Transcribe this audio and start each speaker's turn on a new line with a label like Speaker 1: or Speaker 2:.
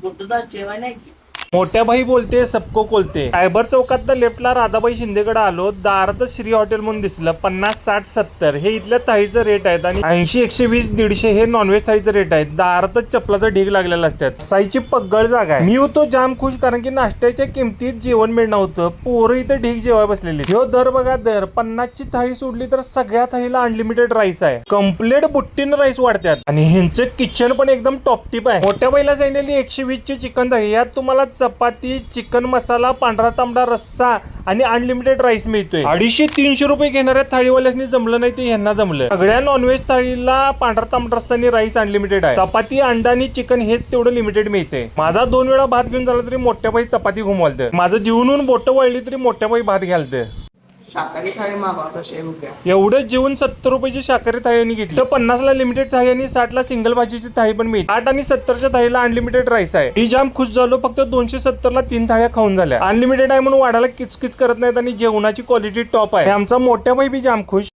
Speaker 1: मोठं जेवण आहे की
Speaker 2: मोठ्या भाई बोलते सबको कोलते. सायबर चौकात लेफ्टला राधाबाई शिंदेकडे आलो. दारातच श्री हॉटेल म्हणून दिसलं. 50, 60, 70 हे इथल्या थाळीचं रेट आहेत आणि 80, 120, 150 हे नॉनव्हेज थाळीचं रेट आहेत. दारातच चपलाचा ढीग लागलेला असतात. साईची पगळ जागा आहे. मी होतो जाम खुश कारण की नाश्त्याच्या किमतीत जेवण मिळणं होतं. पोरं इथं ढीग जेवाय बसलेली. ह्यो दर बघा दर 50ची थाळी सोडली तर सगळ्या थाळीला अनलिमिटेड राईस आहे. कम्प्लीट बुट्टीनं राईस वाढतात आणि ह्यांचं किचन पण एकदम टॉप टिप आहे. मोठ्या बाईला सांगितलेली 120 ची चिकन थाळी. यात तुम्हाला चपाती, चिकन मसाला, पांढरा तांबडा रस्सा आणि अनलिमिटेड राईस मिळतोय. 250-300 रुपये घेणाऱ्या थाळीवाल्यासनी जमलं नाही ते ह्यांना जमलं. सगळ्या नॉनव्हेज थाळीला पांढरा तांबडा रस्सा आणि राईस अनलिमिटेड आहे. चपाती, अंडा आणि चिकन हेच तेवढं लिमिटेड मिळते. माझा 2 वेळा भात घेऊन झाला तरी मोठ्या बाई चपाती घुमवलतं. माझं जीवनून बोटं वळली तरी मोठ्या बाई भात घालतं.
Speaker 1: शाकाहारी थाळी मागवा कसे रुपये.
Speaker 2: एवढं जेवून 70 रुपयाची शाकाहारी थाळी घेतली तर 50 ला लिमिटेड थाळी आणि 60 ला सिंगल भाजीची थाळी पण मिळते. 8 आणि 70च्या थाळीला अनलिमिटेड राईस आहे. ही जाम खुश झालो. फक्त 270 ला 3 थाळ्या खाऊन झाल्या. अनलिमिटेड आहे म्हणून वाढायला किचकिच करत नाहीत आणि जेवणाची क्वालिटी टॉप आहे. आमचा मोठ्या बाई बी जाम खुश.